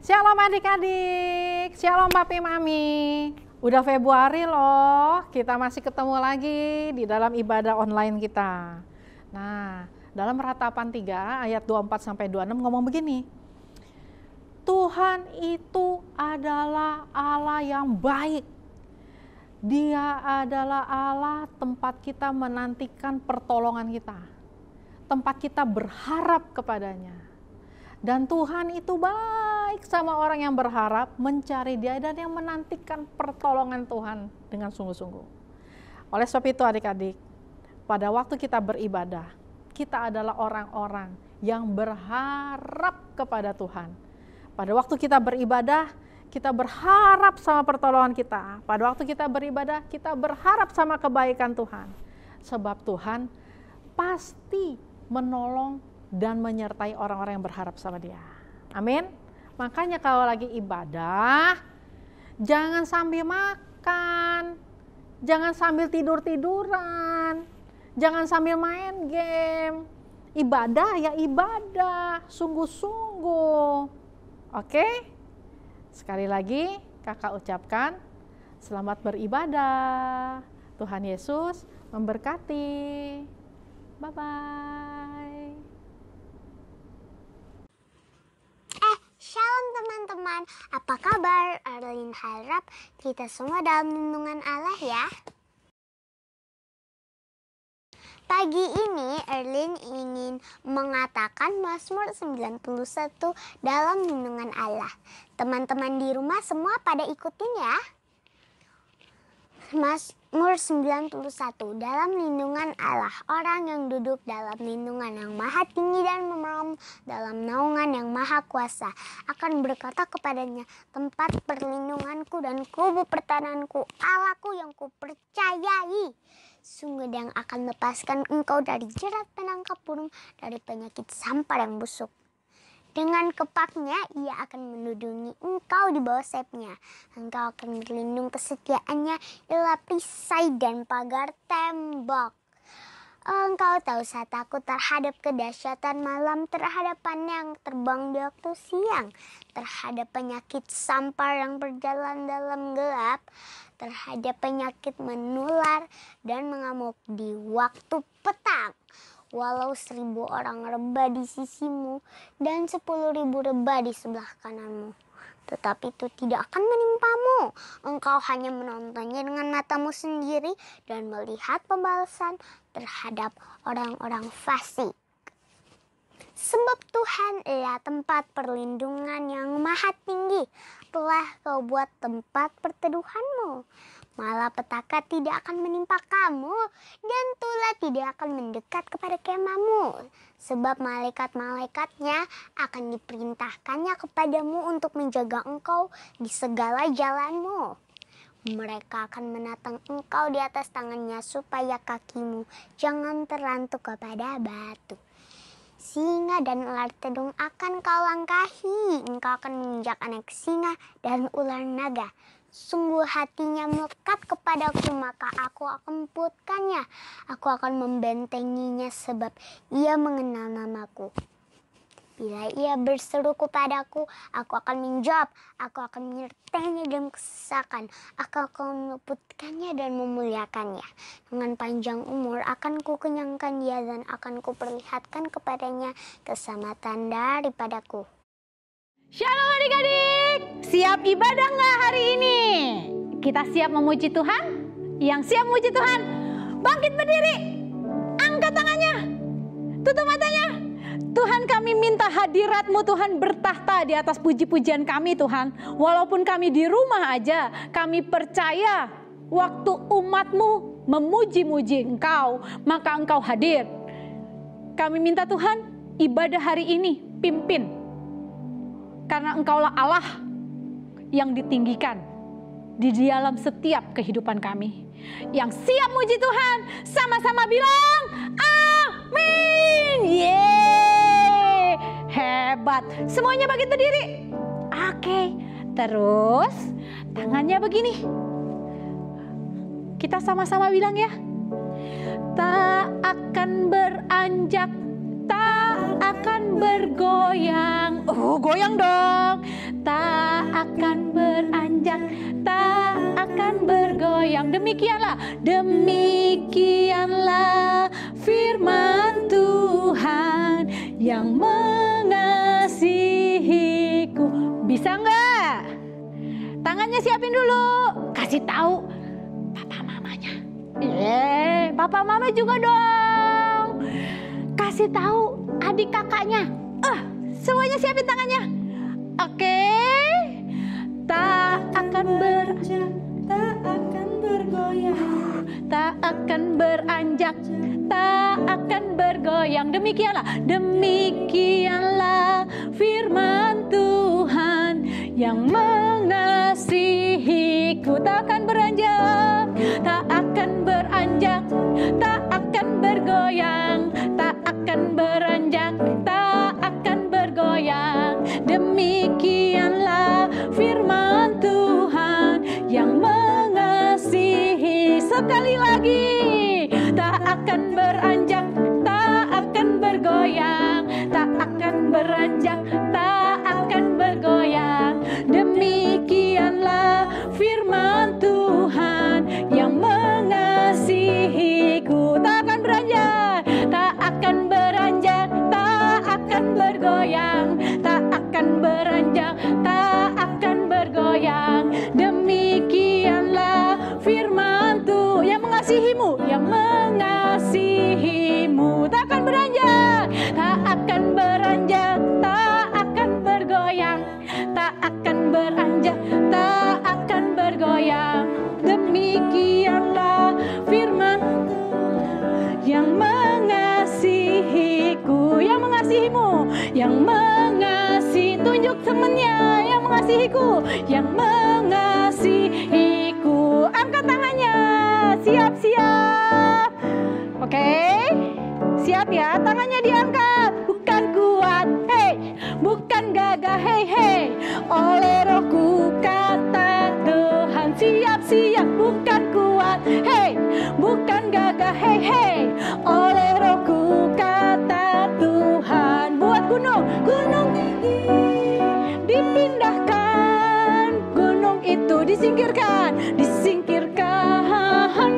Shalom adik-adik, shalom papi mami. Udah Februari loh, kita masih ketemu lagi di dalam ibadah online kita. Nah, dalam Ratapan 3 ayat 24-26 ngomong begini. Tuhan itu adalah Allah yang baik. Dia adalah Allah tempat kita menantikan pertolongan kita. Tempat kita berharap kepadanya. Dan Tuhan itu baik sama orang yang berharap, mencari Dia, dan yang menantikan pertolongan Tuhan dengan sungguh-sungguh. Oleh sebab itu adik-adik, pada waktu kita beribadah, kita adalah orang-orang yang berharap kepada Tuhan. Pada waktu kita beribadah, kita berharap sama pertolongan kita. Pada waktu kita beribadah, kita berharap sama kebaikan Tuhan. Sebab Tuhan pasti menolong dan menyertai orang-orang yang berharap sama Dia. Amin. Makanya kalau lagi ibadah, jangan sambil makan, jangan sambil tidur-tiduran, jangan sambil main game. Ibadah ya ibadah, sungguh-sungguh. Oke? Sekali lagi kakak ucapkan selamat beribadah. Tuhan Yesus memberkati. Bye-bye. Shalom teman-teman, apa kabar? Erlin harap kita semua dalam lindungan Allah ya. Pagi ini Erlin ingin mengatakan Mazmur 91 dalam lindungan Allah. Teman-teman di rumah semua pada ikutin ya. Mazmur 91 dalam lindungan Allah. Orang yang duduk dalam lindungan yang maha tinggi dan memerem dalam naungan yang maha kuasa akan berkata kepadanya, tempat perlindunganku dan kubu pertahananku, Allahku yang kupercayai. Sungguh Dia yang akan lepaskan engkau dari jerat penangkap burung, dari penyakit sampar yang busuk. Dengan kepaknya Ia akan melindungi engkau di bawah sayapnya. Engkau akan berlindung kesetiaannya ialah perisai dan pagar tembok. Engkau tahu saat takut terhadap kedahsyatan malam, terhadap panah yang terbang di waktu siang, terhadap penyakit sampar yang berjalan dalam gelap, terhadap penyakit menular dan mengamuk di waktu petang. Walau 1.000 orang rebah di sisimu dan 10.000 rebah di sebelah kananmu, tetapi itu tidak akan menimpamu. Engkau hanya menontonnya dengan matamu sendiri dan melihat pembalasan terhadap orang-orang fasik. Sebab Tuhan adalah tempat perlindungan yang maha tinggi, telah Kau buat tempat perteduhanmu. Malapetaka tidak akan menimpa kamu, dan tulah tidak akan mendekat kepada kemahmu. Sebab malaikat-malaikatnya akan diperintahkannya kepadamu untuk menjaga engkau di segala jalanmu. Mereka akan menatang engkau di atas tangannya supaya kakimu jangan terlantuk kepada batu. Singa dan ular tedung akan kau langkahi, engkau akan menginjak anak singa dan ular naga. Sungguh hatinya melekat kepadaku, maka aku akan emputkannya. Aku akan membentenginya sebab ia mengenal namaku. Bila ia berseru kepadaku, aku akan menjawab. Aku akan menyertainya dalam kesesakan. Aku akan meluputkannya dan memuliakannya. Dengan panjang umur akan kukenyangkan dia dan akan kuperlihatkan kepadanya keselamatan daripadaku. Shalom adik-adik, siap ibadah nggak hari ini? Kita siap memuji Tuhan? Yang siap memuji Tuhan, bangkit berdiri, angkat tangannya, tutup matanya. Tuhan, kami minta hadirat-Mu Tuhan bertahta di atas puji-pujian kami Tuhan. Walaupun kami di rumah aja, kami percaya waktu umat-Mu memuji-muji Engkau, maka Engkau hadir. Kami minta Tuhan, ibadah hari ini pimpin. Karena Engkaulah Allah yang ditinggikan di dalam setiap kehidupan kami. Yang siap muji Tuhan, sama-sama bilang amin. Yeay, hebat. Semuanya bangkit berdiri. Oke, terus tangannya begini. Kita sama-sama bilang ya. Tak akan beranjak, tak akan bergoyang. Goyang dong. tak akan beranjak, tak akan bergoyang. Demikianlah firman Tuhan yang mengasihiku. Bisa nggak? Tangannya siapin dulu. Kasih tahu papa mamanya. Papa mama juga dong. Kasih tahu adik kakaknya. Semuanya siapin tangannya. Oke. Tak akan beranjak, tak akan bergoyang, tak akan beranjak, tak akan bergoyang. Demikianlah firman Tuhan yang mengasihiku. Tak akan beranjak, tak akan beranjak, tak akan bergoyang, tak akan beranjak, tak akan bergoyang. Demikianlah firman Tuhan yang mengasihi. Sekali lagi, tak akan beranjak, tak akan bergoyang, tak akan beranjak, tak akan bergoyang. Demikianlah firman Tuhan yang mengasihiku. Tak akan beranjak, tak akan beranjak, tak akan bergoyang, tak akan beranjak, tak akan bergoyang. Demikianlah firman Tuhan yang mengasihimu, yang mengasihimu. Tak akan beranjak, tak akan beranjak, tak akan bergoyang, tak akan beranjak, tak akan bergoyang. Demikianlah firman yang mengasihiku, yang mengasihimu, yang mengasihi. Tunjuk temennya yang mengasihiku, yang mengasihiku. Angkat tangannya. Siap-siap. Oke. Siap ya, tangannya diangkat. Bukan kuat, hei, bukan gagah, hei, hei. Oleh Rohku kata Tuhan. Siap-siap, bukan kuat, hei, bukan gagah, hei, hei. Oleh Rohku kata Tuhan. Buat gunung tinggi dipindahkan, gunung itu disingkirkan,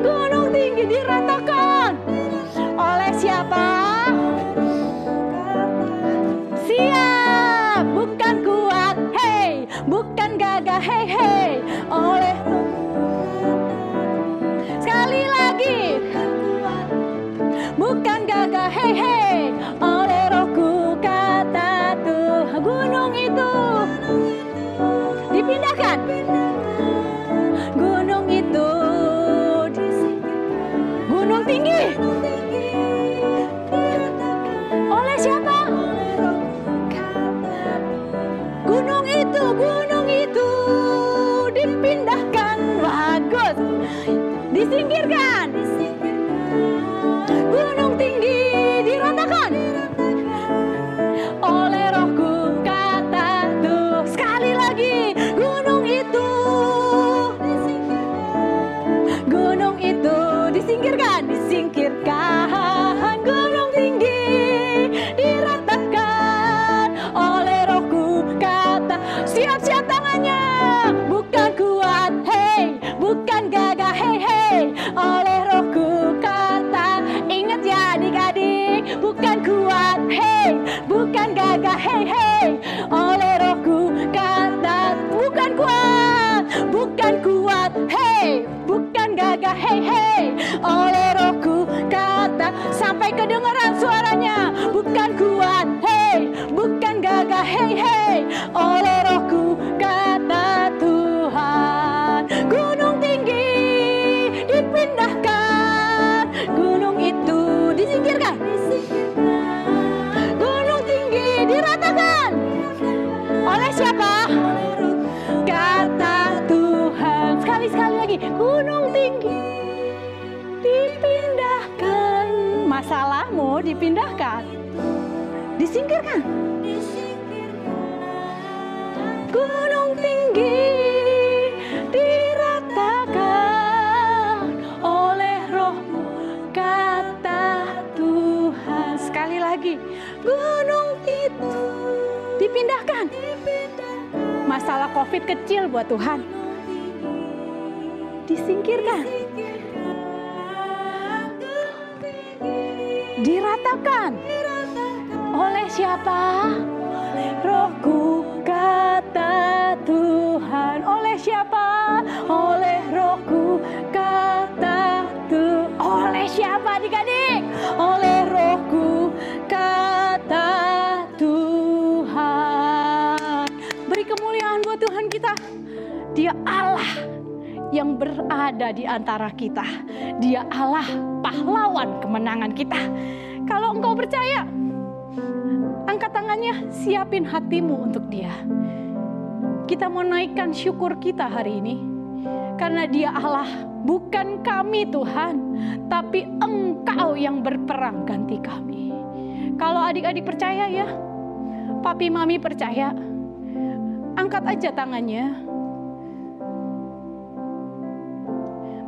gunung tinggi diratakan. Oleh siapa? Siap, bukan kuat, hei, bukan gagah, hei, hei. Oleh sekali lagi, bukan gagah, hei, hei. Oleh Rohku kata Tuhan. Gunung itu dipindahkan, gunung itu gunung tinggi. Oleh siapa? Gunung itu dipindahkan. Bagus. Disingkirkan. Gunung tinggi diratakan. Oleh Rohku kata Tuhan. Sekali lagi, gunung itu disingkirkan, gunung tinggi diratakan. Oleh Rohku kata. Siap-siap tangannya. Bukan kuat, hei, bukan gagah, hei, hei. Oleh Rohku kata. Ingat ya adik-adik, bukan kuat, hei, bukan gagah, hei, hei. Oleh Rohku kata. Bukan kuat, bukan kuat, hei, bukan gagah, hei, hei. Oleh Rohku kata. Sampai kedengaran suaranya. Bukan kuat, hei, bukan gagah, hei, hei. Oleh Rohku kata Tuhan. Gunung tinggi dipindahkan, gunung itu disingkirkan, gunung tinggi diratakan. Oleh siapa? Kata Tuhan. Sekali lagi, gunung tinggi dipindahkan. Masalahmu dipindahkan, disingkirkan. Gunung tinggi diratakan oleh Roh-Mu kata Tuhan. Sekali lagi, gunung itu dipindahkan. masalah COVID kecil buat Tuhan. Disingkirkan. Diratakan. Oleh siapa? Oleh Rohku, kata Tuhan. Oleh siapa? Oleh Rohku, kata Tuhan. Oleh siapa adik-adik? Oleh Rohku, kata Tuhan. Beri kemuliaan buat Tuhan kita. Dia Allah yang berada di antara kita. Dia Allah pahlawan kemenangan kita. Kalau engkau percaya, angkat tangannya, siapin hatimu untuk Dia. Kita mau naikkan syukur kita hari ini. Karena Dia Allah, bukan kami Tuhan, tapi Engkau yang berperang ganti kami. Kalau adik-adik percaya ya, papi mami percaya, angkat aja tangannya.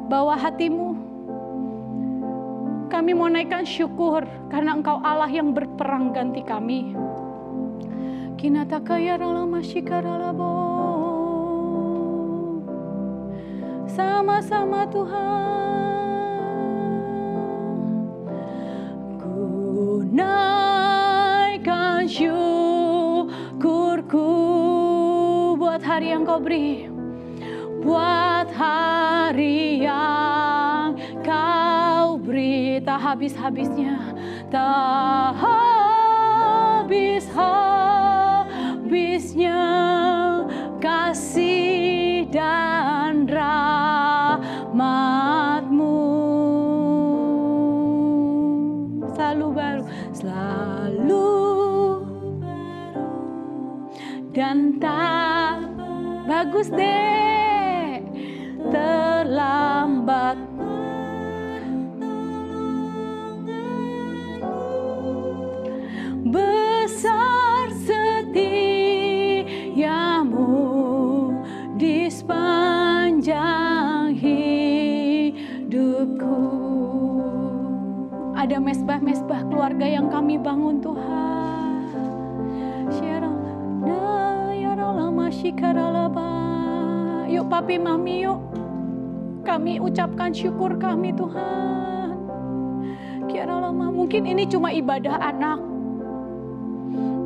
Bawa hatimu. Kami mau naikkan syukur karena Engkau Allah yang berperang ganti kami. Sama-sama Tuhan. Ku naikkan syukurku buat hari yang Kau beri. Buat hari yang Kau beri, tak habis-habisnya, tak habis-habisnya kasih dan rahmat-Mu. Selalu baru, selalu dan tak bagus deh, terlambat. Besar setiamu di sepanjang hidupku. Ada mesbah-mesbah keluarga yang kami bangun Tuhan. Yuk papi mami yuk, kami ucapkan syukur kami Tuhan. Mungkin ini cuma ibadah anak,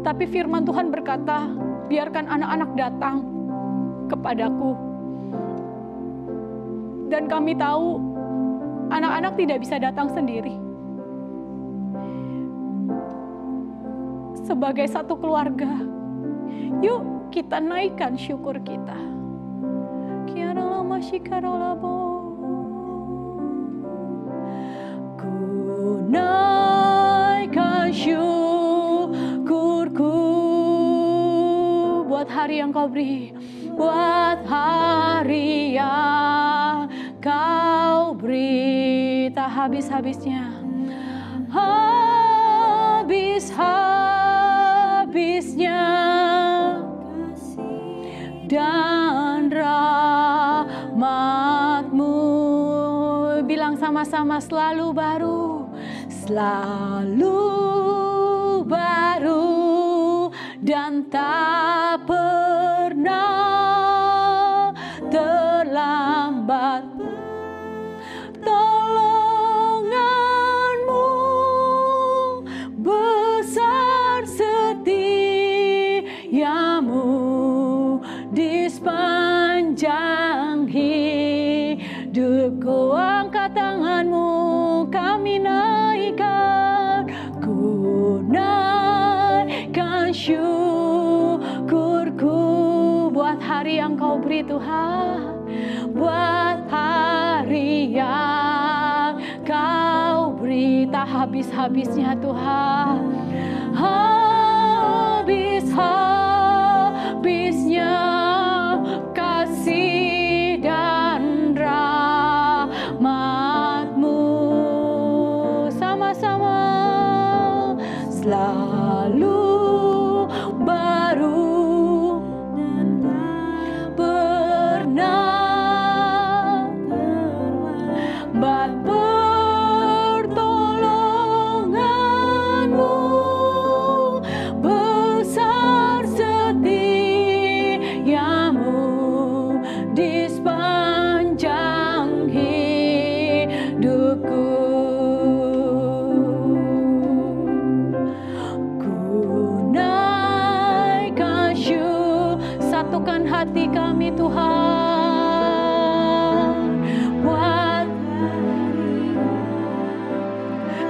tapi firman Tuhan berkata, biarkan anak-anak datang kepadaku. Dan kami tahu anak-anak tidak bisa datang sendiri. Sebagai satu keluarga, yuk kita naikkan syukur kita. Ku naikkan syukurku buat hari yang Kau beri, buat hari yang Kau beri, tak habis-habisnya, habis-habisnya dan rahmat-Mu. Bilang sama-sama, selalu baru, selalu baru dan tak pernah terlambat. Tolongan-Mu besar, setiamu di sepanjang hidupku. Angkat tanganmu, kami naikkan. Ku naikkan syukurku buat hari yang Kau beri Tuhan. Buat hari yang Kau beri, tak habis-habisnya Tuhan. Habis-habisnya kasih dan rahmat-Mu. Sama-sama selalu baru, pernah pertolongan-Mu besar, setia hati kami Tuhan. Buat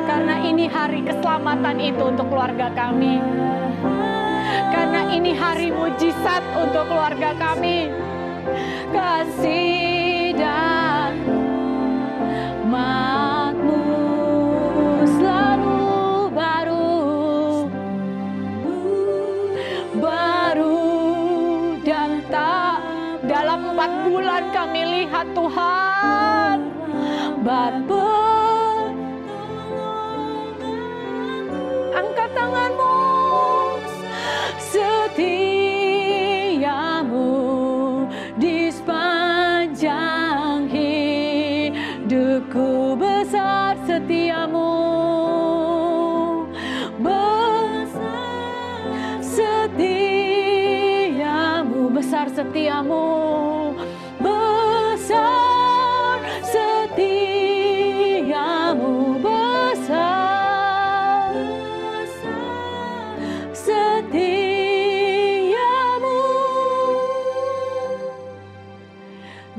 karena ini hari keselamatan itu untuk keluarga kami. Karena ini hari mujizat untuk keluarga kami. Kasih dan rahmat-Mu selalu baru dan tak dalam 4 bulan kami lihat Tuhan angkat tangan-Mu, setiamu di sepanjang hidupku, besar setiamu, besar setiamu, besar setiamu, besar setiamu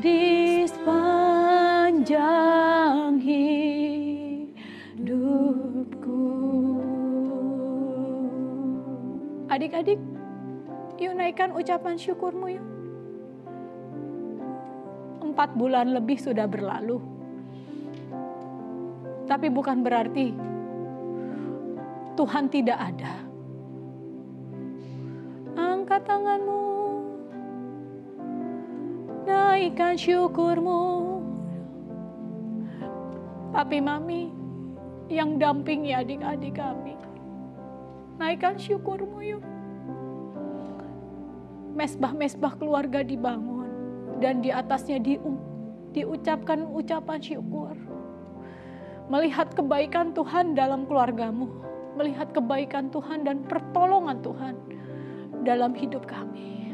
di sepanjang hidupku. Adik-adik, yuk naikkan ucapan syukurmu yuk. 4 bulan lebih sudah berlalu. Tapi bukan berarti Tuhan tidak ada. Angkat tanganmu, naikkan syukurmu. Papi mami yang dampingi adik-adik kami, naikkan syukurmu yuk. Mesbah-mesbah keluarga dibangun dan di atasnya diucapkan ucapan syukur. Melihat kebaikan Tuhan dalam keluargamu, melihat kebaikan Tuhan dan pertolongan Tuhan dalam hidup kami.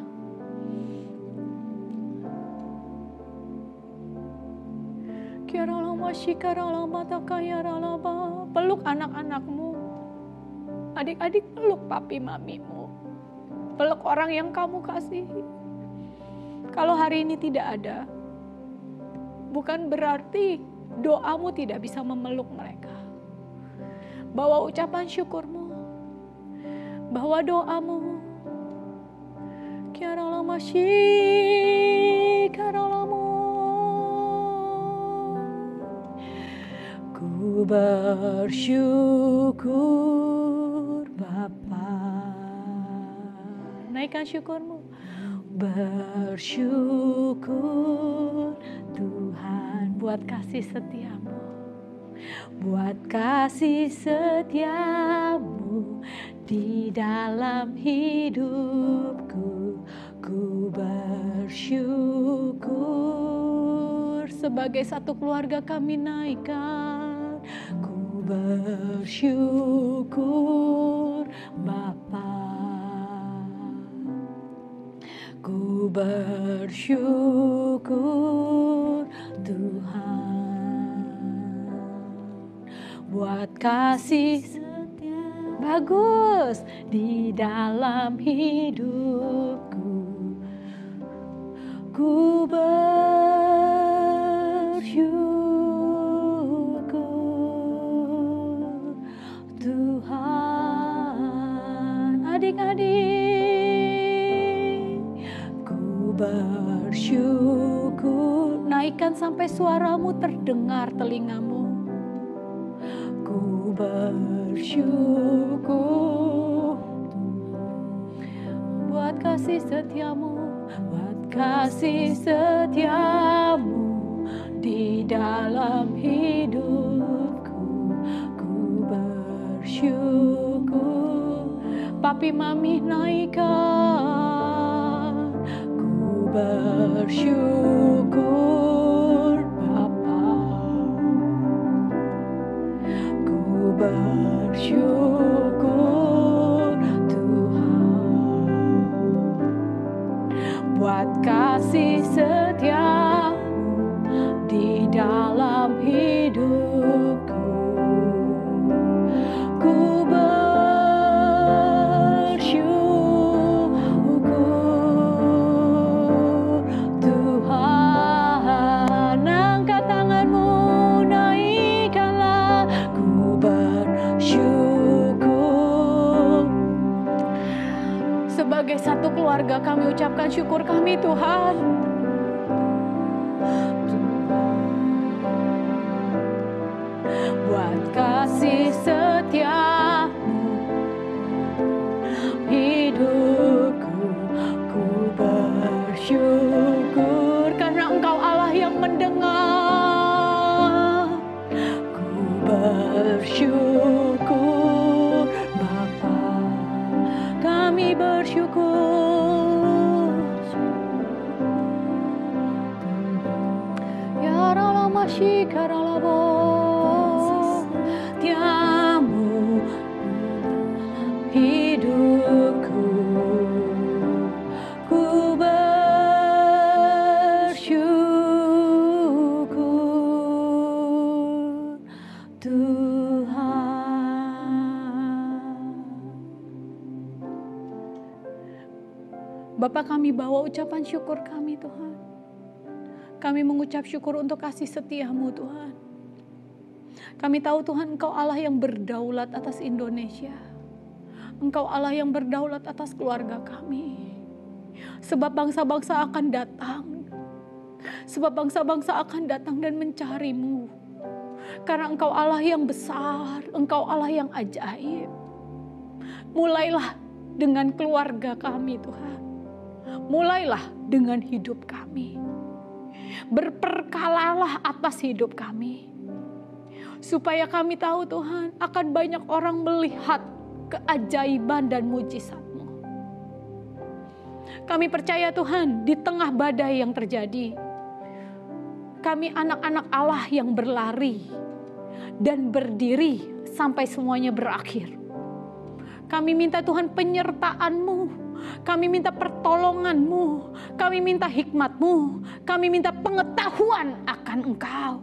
Peluk anak-anakmu, adik-adik peluk papi mamimu. Peluk orang yang kamu kasihi. Kalau hari ini tidak ada, bukan berarti doamu tidak bisa memeluk mereka. Bawa ucapan syukurmu, bawa doamu. Ku bersyukur Bapa. Naikkan syukurmu. Bersyukur Tuhan buat kasih setiamu, buat kasih setiamu di dalam hidupku. Ku bersyukur. Sebagai satu keluarga kami naikkan. Ku bersyukur Bapa. Ku bersyukur Tuhan buat kasih setia bagus di dalam hidupku. Ku bersyukur Tuhan. Adik-adik, ku bersyukur. Naikkan sampai suaramu terdengar telingamu. Ku bersyukur buat kasih setiamu, buat kasih setiamu di dalam hidupku. Ku bersyukur. Papi mami naikkan. Ku bersyukur Bapa. Ku bersyukur Tuhan buat kasih setiamu di dalam hidupku. Ku bersyukur kami ucapkan syukur kami Tuhan. Buat kasih setia-Mu hidupku, ku bersyukur karena Engkau Allah yang mendengar. Ku bersyukur Bapa, kami bersyukur. Ya Allah masyikaralabo tiamu hidupku, ku bersyukur Tuhan. Bapa, kami bawa ucapan syukur kami Tuhan. Kami mengucap syukur untuk kasih setia-Mu Tuhan. Kami tahu Tuhan Engkau Allah yang berdaulat atas Indonesia. Engkau Allah yang berdaulat atas keluarga kami. Sebab bangsa-bangsa akan datang. Sebab bangsa-bangsa akan datang dan mencari-Mu. Karena Engkau Allah yang besar, Engkau Allah yang ajaib. Mulailah dengan keluarga kami Tuhan. Mulailah dengan hidup kami. Berperkalalah atas hidup kami. Supaya kami tahu Tuhan, akan banyak orang melihat keajaiban dan mujizat-Mu. Kami percaya Tuhan, di tengah badai yang terjadi, kami anak-anak Allah yang berlari dan berdiri sampai semuanya berakhir. Kami minta Tuhan penyertaan-Mu, kami minta pertolongan-Mu, kami minta hikmat-Mu, kami minta pengetahuan akan Engkau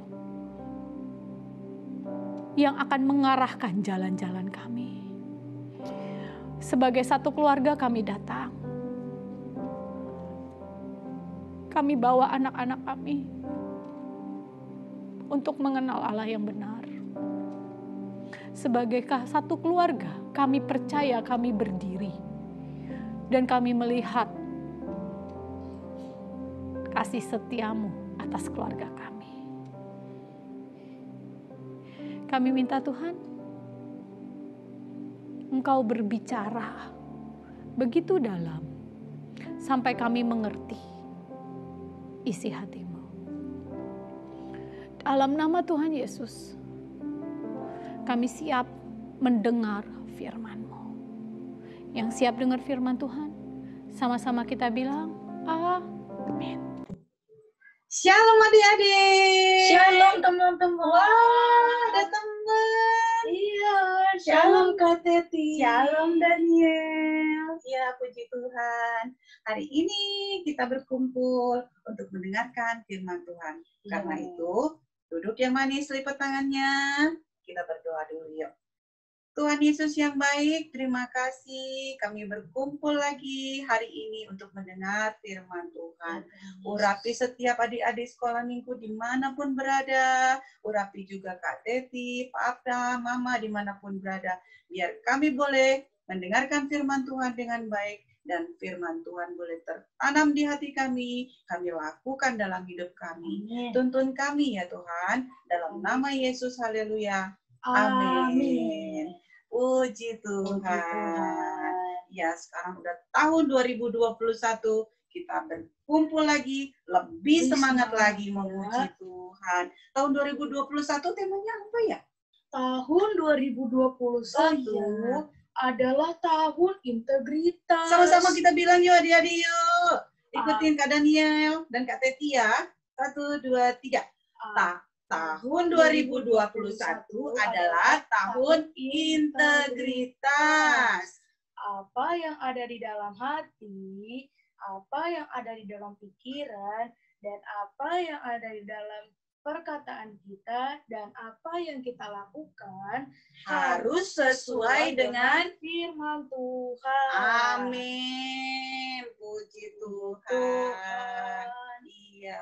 yang akan mengarahkan jalan-jalan kami. Sebagai satu keluarga kami datang. Kami bawa anak-anak kami untuk mengenal Allah yang benar. Sebagai satu keluarga, kami percaya kami berdiri. Dan kami melihat kasih setia-Mu atas keluarga kami. Kami minta Tuhan, Engkau berbicara begitu dalam sampai kami mengerti isi hati-Mu. Dalam nama Tuhan Yesus, kami siap mendengar firman-Mu. Yang siap dengar firman Tuhan, sama-sama kita bilang, amin. Shalom adik-adik. Shalom teman-teman. Wah, ada teman. Iya, Shalom Kak Teti. Shalom Daniel. Ya, puji Tuhan. Hari ini kita berkumpul untuk mendengarkan firman Tuhan. Karena itu, duduk yang manis, lipat tangannya. Kita berdoa dulu yuk. Tuhan Yesus yang baik, terima kasih kami berkumpul lagi hari ini untuk mendengar firman Tuhan. Urapi setiap adik-adik sekolah minggu dimanapun berada. Urapi juga Kak Teti, Pak Abda, Mama dimanapun berada. Biar kami boleh mendengarkan firman Tuhan dengan baik. Dan firman Tuhan boleh tertanam di hati kami lakukan dalam hidup kami. Tuntun kami ya Tuhan, dalam nama Yesus, haleluya. Amin. Puji Tuhan. Ya, sekarang udah tahun 2021, kita berkumpul lagi, lebih semangat lagi memuji Tuhan. Tahun 2021 temanya apa ya? Tahun 2021 adalah tahun integritas. Sama-sama kita bilang yuk adik-adik yuk. Ikutin Kak Daniel dan Kak Teti ya. 1, 2, 3. Tahun 2021 adalah tahun integritas. Apa yang ada di dalam hati, apa yang ada di dalam pikiran, dan apa yang ada di dalam perkataan kita, dan apa yang kita lakukan Harus sesuai dengan firman Tuhan. Amin. Puji Tuhan. Iya.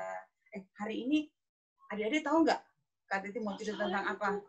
Hari ini adik-adik tahu nggak Kak Teti mau cerita tentang apa?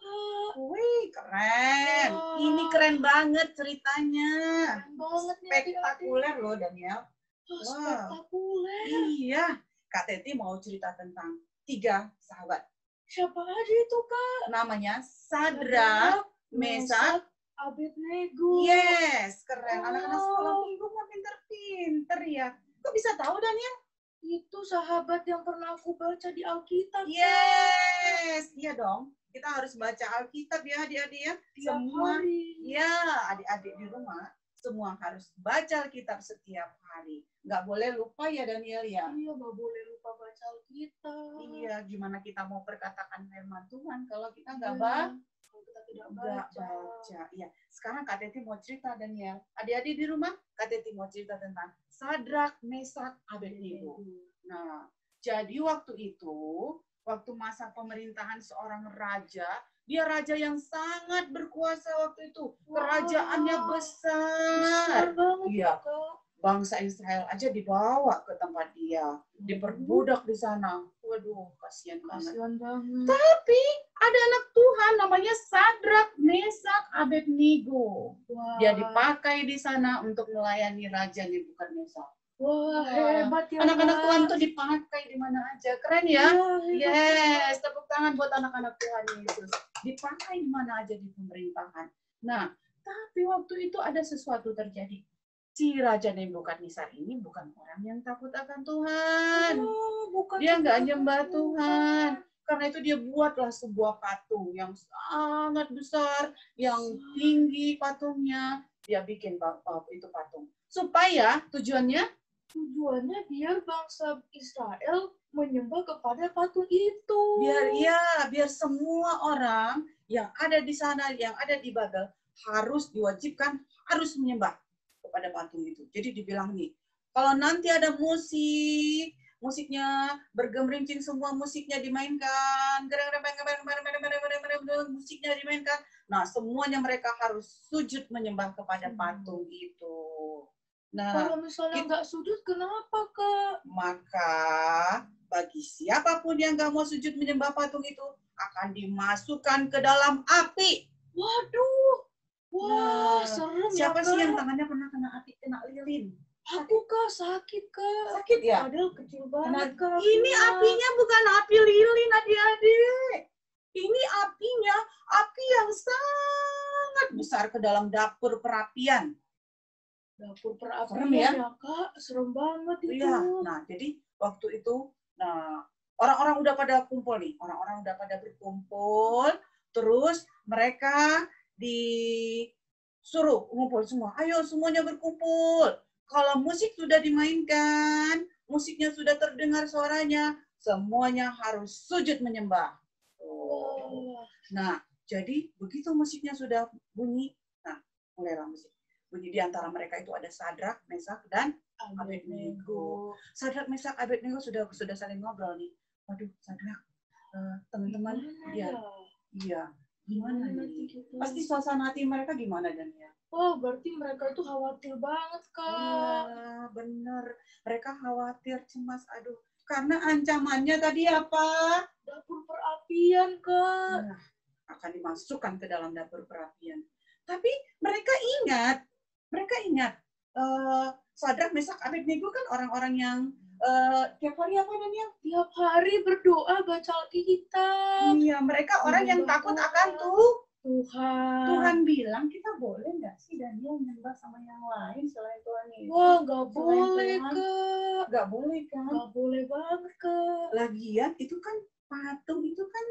Wih, keren. Ini keren banget ceritanya. Keren banget nih, Spektakuler loh Daniel. Oh, Wah. spektakuler. Iya, Kak Teti mau cerita tentang 3 sahabat. Siapa aja itu, Kak? Namanya Sadrak, Mesak. Abednego. Yes, keren. Anak-anak sekolah Wow. minggu mah pinter-pinter ya. Kok bisa tahu, Daniel? Itu sahabat yang pernah aku baca di Alkitab. Kak. Yes, iya dong. Kita harus baca Alkitab ya, adik-adik ya. Tiap Semua, hari. ya, adik-adik di rumah, semua harus baca Alkitab setiap hari. Nggak boleh lupa ya, Daniel ya. Iya, nggak boleh lupa baca Alkitab. Iya, gimana kita mau perkatakan firman Tuhan kalau kita nggak Iya, baca? kalau kita tidak Nggak baca. baca. Iya. Sekarang Kak Teti mau cerita, Daniel. Adik-adik di rumah, Kak Teti mau cerita tentang Sadrak, Mesak, Abednego. Nah, jadi waktu itu, waktu masa pemerintahan seorang raja, dia raja yang sangat berkuasa waktu itu. Kerajaannya Wow. besar. Besar banget, Iya. Kak. Bangsa Israel aja dibawa ke tempat dia, diperbudak di sana. Waduh, kasihan banget. Kasihan banget. Tapi ada anak Tuhan namanya Sadrak, Mesak, Abednego. Wah. Dia dipakai di sana untuk melayani Raja Nebukadnezar. Wah, hebat ya, Anak-anak Kak. Tuhan tuh dipakai di mana aja. Keren ya? Iya, Yes, tepuk tangan buat anak-anak Tuhan Yesus. Dipakai di mana aja di pemerintahan. Nah, tapi waktu itu ada sesuatu terjadi. Si Raja Nebukadnezar ini bukan orang yang takut akan Tuhan. Oh, bukan Dia nggak takut nyembah akan Tuhan. Karena itu dia buatlah sebuah patung yang sangat besar, yang tinggi patungnya. Dia bikin itu patung. Supaya tujuannya, Tujuannya biar bangsa Israel menyembah kepada patung itu. biar semua orang yang ada di sana, yang ada di Babel, harus diwajibkan, harus menyembah kepada patung itu. Jadi dibilang nih, kalau nanti ada musiknya bergemerincing, semua musiknya dimainkan, musiknya dimainkan. Nah, semuanya mereka harus sujud menyembah kepada patung itu. Nah, Kalau misalnya nggak sujud, kenapa, Kak? maka bagi siapapun yang nggak mau sujud menyembah patung itu akan dimasukkan ke dalam api. Waduh. Wah, Nah, serem ya, siapa sih Kak? yang tangannya pernah kena api, kena lilin? Aku, Kak, sakit, Kak. Sakit ya? Padahal kecil Nah, banget, Kak. ini apinya bukan api lilin, adik-adik. Ini apinya api yang sangat besar ke dalam dapur perapian. Dapur perapian Serem ya? ya, Kak. Serem banget itu. Iya. Nah, jadi waktu itu, orang-orang udah pada kumpul nih. Orang-orang udah pada berkumpul. Terus mereka disuruh ngumpul semua. Ayo semuanya berkumpul. Kalau musik sudah dimainkan, musiknya sudah terdengar suaranya, semuanya harus sujud menyembah. Wah. Nah, jadi begitu musiknya sudah bunyi, nah mulailah musik. Bunyi di antara mereka itu ada Sadrak, Mesak, dan Abednego. Sadrak, Mesak, Abednego sudah saling ngobrol nih. Waduh, Sadrak, teman-teman, iya, gimana nih? Gitu? Pasti suasana hati mereka gimana, Daniel? Oh, berarti mereka itu khawatir banget, Kak. Iya, bener. Mereka khawatir, cemas, aduh. Karena ancamannya tadi apa? Dapur perapian, Kak. Nah, akan dimasukkan ke dalam dapur perapian. Tapi mereka ingat, Sadrak, Mesak, Abednego kan orang-orang yang tiap hari apa Daniel? Tiap hari berdoa baca Alkitab. Iya, mereka orang yang takut akan Tuhan. Tuhan bilang kita boleh nggak sih Daniel nyembah sama yang lain selain Tuhan Yesus? Wah, nggak Selain boleh, Tuhan, Kak. nggak boleh kan? Nggak boleh banget, Kak. Lagian itu kan patung itu kan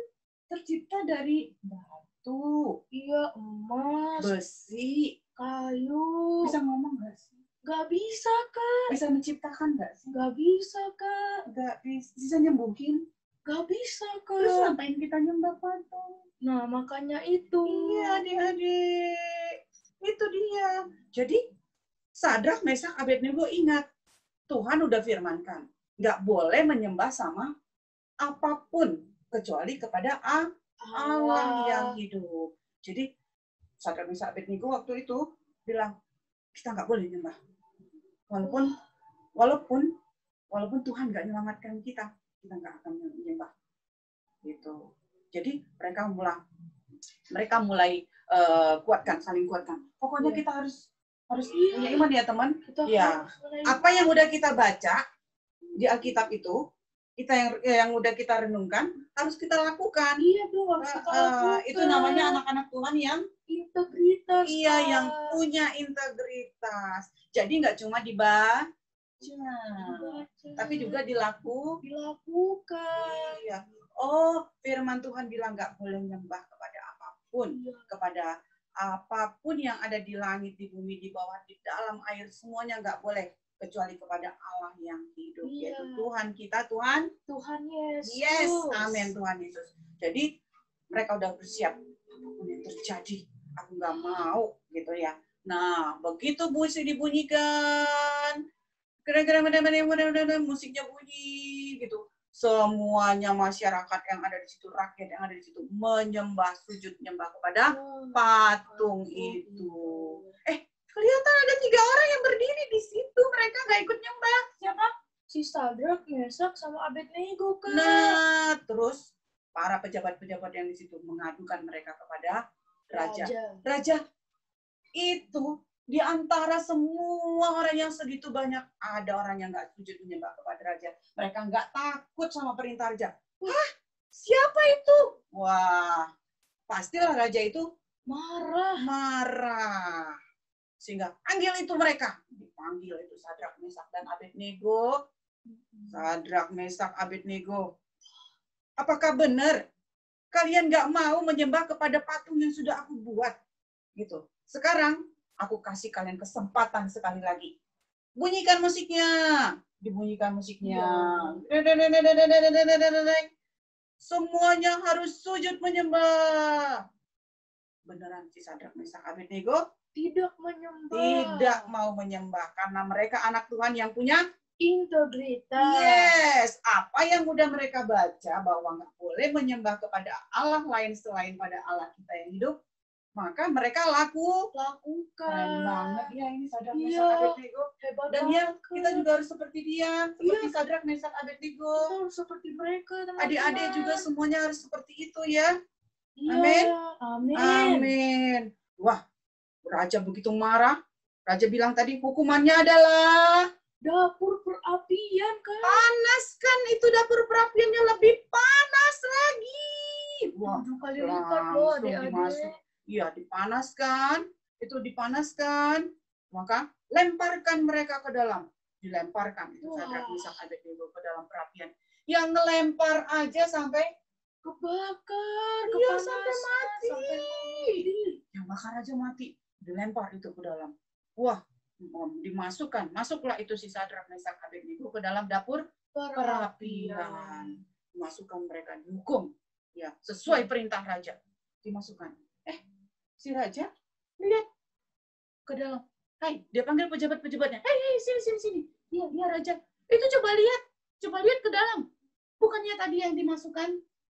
tercipta dari batu, Iya, emas, besi, kayu. bisa ngomong nggak sih? Nggak bisa, Kak. Bisa menciptakan nggak sih? Nggak bisa, Kak. Nggak bisa nyembuhin. Nggak bisa, Terus Kak. ngapain kita nyembah patung? Nah, makanya itu. Iya, adik-adik. Itu dia. Jadi, Sadrak, Mesak, Abednego ingat. Tuhan udah firmankan. Nggak boleh menyembah sama apapun. Kecuali kepada Allah yang hidup. Jadi, Sadrak, Mesak, Abednego waktu itu bilang, kita nggak boleh nyembah. Walaupun Tuhan nggak menyelamatkan kita nggak akan menyembah. Gitu. Jadi mereka mulai saling kuatkan. Pokoknya kita harus Harus punya iman ya teman. Kita Ya. harus menerima. Apa yang udah kita baca di Alkitab itu, kita yang udah kita renungkan, harus kita lakukan. Iya tuh harus kita lakukan. Itu namanya anak-anak Tuhan yang integritas. iya, Kak. yang punya integritas. Jadi nggak cuma dibaca, Dibaca. tapi juga dilakukan. Iya. Oh, firman Tuhan bilang nggak boleh nyembah kepada apapun, Iya. kepada apapun yang ada di langit, di bumi, di bawah, di dalam air, semuanya nggak boleh kecuali kepada Allah yang hidup, Iya. yaitu Tuhan kita, Tuhan. Tuhan Yesus. Yes, amin Tuhan Yesus. Jadi mereka udah bersiap, apapun yang terjadi, aku nggak mau gitu ya. Nah, begitu musik dibunyikan, keren-keren musiknya bunyi gitu. Semuanya masyarakat yang ada di situ, rakyat yang ada di situ menyembah, sujud menyembah kepada patung itu. Kelihatan ada 3 orang yang berdiri di situ, mereka nggak ikut nyembah. Siapa? Si Sadrak, Mesak, sama Abednego, Kak. Nah, terus para pejabat-pejabat yang di situ mengadukan mereka kepada raja. Raja, itu di antara semua orang yang segitu banyak, ada orang yang nggak sujud menyembah kepada raja. Mereka nggak takut sama perintah raja. Wah, siapa itu? Wah, pastilah raja itu marah. Sehingga panggil itu mereka. Dipanggil itu Sadrak, Mesak, dan Abednego. Sadrak, Mesak, Abednego. Apakah benar kalian nggak mau menyembah kepada patung yang sudah aku buat? Gitu. Sekarang aku kasih kalian kesempatan sekali lagi. Bunyikan musiknya. Dibunyikan musiknya. Semuanya harus sujud menyembah. Beneran si Sadrak, Mesak, Abednego Tidak menyembah. tidak mau menyembah karena mereka anak Tuhan yang punya integritas. yes. Apa yang udah mereka baca bahwa nggak boleh menyembah kepada Allah lain selain pada Allah kita yang hidup, maka mereka lakukan. Keren banget ya ini Sadrak, Mesak, Abednego. Hebat Dan ya banget, kita Kak. juga harus seperti dia, seperti Sadrak, Mesak, Abednego. Kita harus seperti mereka, teman-teman. Adik-adik juga semuanya harus seperti itu ya. Iya. Amin. Amin. Amin. Wah, raja begitu marah. Raja bilang tadi hukumannya adalah Dapur perapian, Kak. panaskan itu dapur perapiannya lebih panas lagi. Wah, 7 kali lipat loh, langsung adik-adik. dimasuk. Iya, dipanaskan. Itu dipanaskan. Maka lemparkan mereka ke dalam. Dilemparkan itu Wah. Sadrak, Mesak, Abednego ke dalam perapian. Yang ngelempar aja sampai Kebakar, iya, kepanasan, sampai mati. sampai mati. Yang bakar aja mati. Dilempar itu ke dalam. Wah, masuklah itu si Sadrak, Mesak, Abednego ke dalam dapur perapian. Dimasukkan mereka, dihukum. Ya, sesuai perintah raja. Dimasukkan. Si raja lihat ke dalam. Hai, dia panggil pejabat-pejabatnya. Hei, sini. Iya, raja. Itu coba lihat ke dalam. Bukannya tadi yang dimasukkan?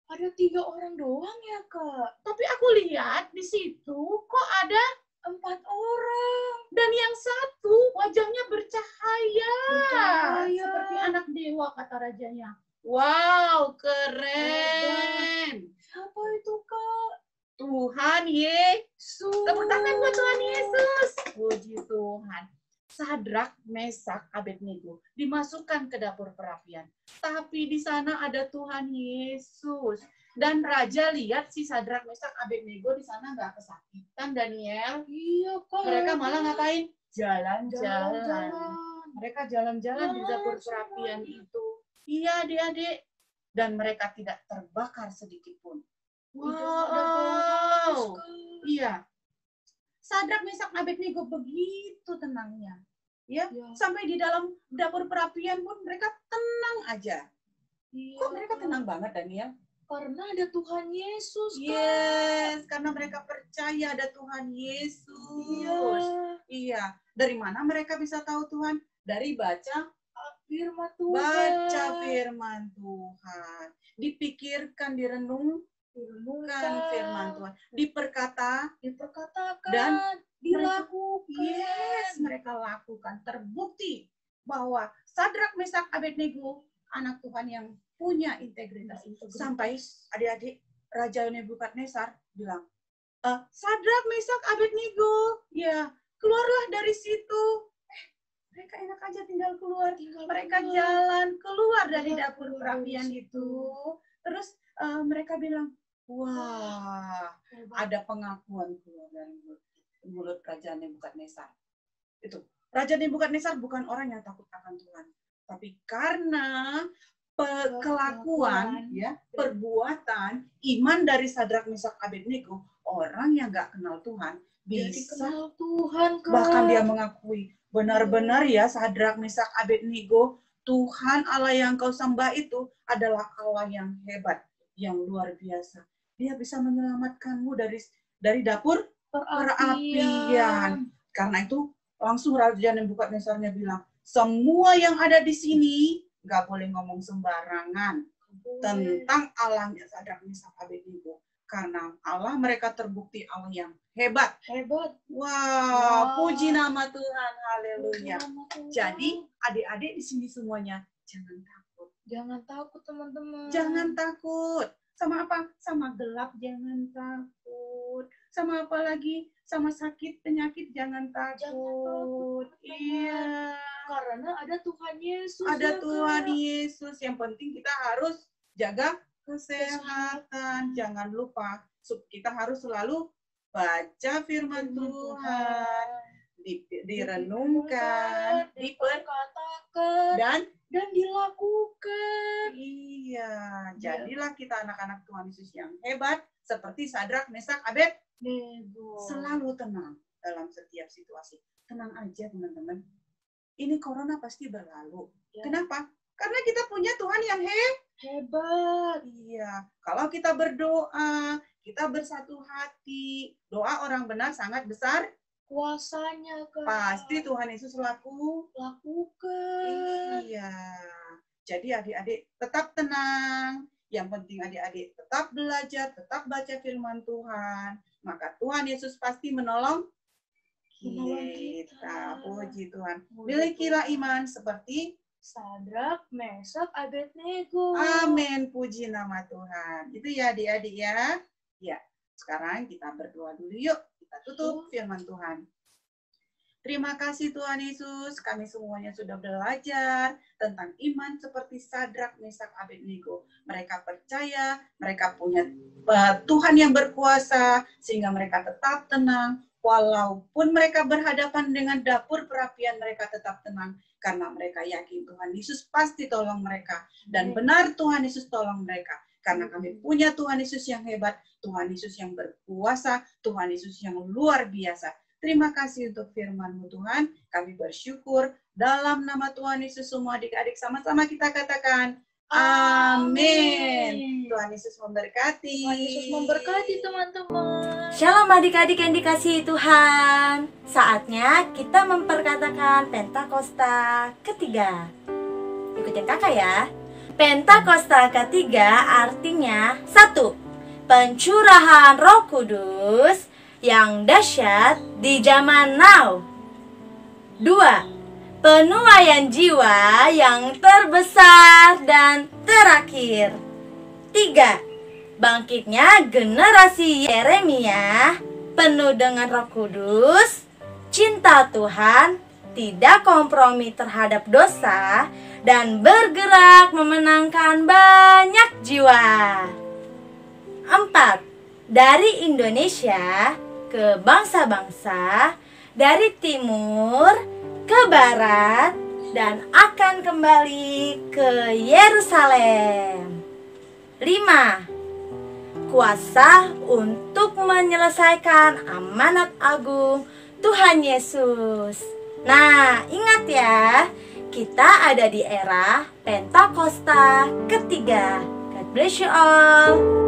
Ada 3 orang doang ya, Kak. Tapi aku lihat di situ kok ada 4 orang. dan yang satu wajahnya bercahaya. Bercahaya. Seperti anak dewa, kata rajanya. Wow, keren. Siapa itu, Kak? Tuhan Yesus. Tepuk tangan buat Tuhan Yesus. Puji Tuhan. Sadrak, Mesak, Abednego dimasukkan ke dapur perapian. Tapi di sana ada Tuhan Yesus. Dan raja lihat si Sadrak, Mesak, Abednego di sana nggak kesakitan, Daniel. Iya, Kak. Mereka malah ngapain? Jalan-jalan. Jalan-jalan. Mereka jalan-jalan di dapur perapian itu. Iya, adik-adik. Dan mereka tidak terbakar sedikit pun. Wow. Iya. Sadrak, Mesak, Abednego begitu tenangnya. Ya, Ya. sampai di dalam dapur perapian pun mereka tenang aja. Iya. Kok mereka tenang banget, Daniel? Karena ada Tuhan Yesus, Kak. Yes, karena mereka percaya ada Tuhan Yesus. Iya. Iya. Dari mana mereka bisa tahu Tuhan? Dari baca Firman Tuhan. baca firman Tuhan. Dipikirkan, direnungkan firman Tuhan. Diperkatakan. Dan dilakukan. Yes, mereka lakukan. Terbukti bahwa Sadrak, Mesak, Abednego anak Tuhan yang punya integritas. Sampai adik-adik Raja Nebukadnezar bilang, Sadrak, Mesak, Abednego, ya keluarlah dari situ. Mereka enak aja tinggal keluar. Mereka jalan keluar dari dapur perapian itu. Terus mereka bilang, wah, ada pengakuan keluar dari mulut Raja Nebukadnezar. Itu Raja Nebukadnezar bukan orang yang takut akan Tuhan, tapi karena kelakuan, ya, perbuatan, iman dari Sadrak, Meshak, Abednego, orang yang nggak kenal Tuhan bisa kenal Tuhan, Kak. bahkan dia mengakui benar-benar ya Sadrak, Meshak, Abednego, Tuhan Allah yang kau sembah itu adalah Allah yang hebat, yang luar biasa. Dia bisa menyelamatkanmu dari dapur perapian. Karena itu langsung Raja Nebukadnezarnya bilang, semua yang ada di sini nggak boleh ngomong sembarangan tentang Allahnya Sadrak, Meshak, Abednego. Karena Allah mereka terbukti Allah yang hebat. Wah, puji nama Tuhan, haleluya. Jadi adik-adik di sini semuanya jangan takut. Jangan takut, teman-teman. Jangan takut. Sama apa? Sama gelap jangan takut. Sama apa lagi? Sama sakit, penyakit jangan takut. Iya. Karena ada Tuhan Yesus. Ada Tuhan Yesus. Yang penting kita harus jaga kesehatan. Jangan lupa, kita harus selalu baca firman Tuhan, direnungkan, diperkatakan, dan dilakukan. Iya, jadilah kita anak-anak Tuhan Yesus yang hebat, seperti Sadrak, Meshak, Abednego. Selalu tenang dalam setiap situasi. Tenang aja teman-teman. Ini corona pasti berlalu. Kenapa? Karena kita punya Tuhan yang hebat. Iya. Kalau kita berdoa, kita bersatu hati. Doa orang benar sangat besar kuasanya, Kak. Pasti Tuhan Yesus lakukan. Iya. Jadi adik-adik tetap tenang. Yang penting adik-adik tetap belajar, tetap baca firman Tuhan. Maka Tuhan Yesus pasti menolong kita. Puji Tuhan. Milikilah iman seperti Sadrak, Meshak, Abednego. Amin. Puji nama Tuhan. Itu ya adik-adik ya. Ya. Sekarang kita berdoa dulu yuk. Kita tutup firman Tuhan. Terima kasih Tuhan Yesus. Kami semuanya sudah belajar tentang iman seperti Sadrak, Meshak, Abednego. Mereka percaya, mereka punya Tuhan yang berkuasa sehingga mereka tetap tenang. Walaupun mereka berhadapan dengan dapur perapian, mereka tetap tenang. Karena mereka yakin Tuhan Yesus pasti tolong mereka. Dan benar Tuhan Yesus tolong mereka. Karena kami punya Tuhan Yesus yang hebat. Tuhan Yesus yang berkuasa. Tuhan Yesus yang luar biasa. Terima kasih untuk firman-Mu Tuhan. Kami bersyukur. Dalam nama Tuhan Yesus semua adik-adik sama-sama kita katakan. Amin. Tuhan Yesus memberkati. Tuhan Yesus memberkati teman-teman. Shalom adik-adik yang dikasihi Tuhan. Saatnya kita memperkatakan Pentakosta ketiga. Ikutin kakak ya. Pentakosta ketiga artinya 1. Pencurahan Roh Kudus yang dahsyat di zaman now. 2. Penuaian jiwa yang terbesar dan terakhir. 3. Bangkitnya generasi Yeremia penuh dengan Roh Kudus, cinta Tuhan, tidak kompromi terhadap dosa, dan bergerak memenangkan banyak jiwa. 4. Dari Indonesia ke bangsa-bangsa, dari timur ke barat, dan akan kembali ke Yerusalem. 5. Kuasa untuk menyelesaikan amanat agung Tuhan Yesus. Nah, ingat ya, kita ada di era Pentakosta ketiga. God bless you all.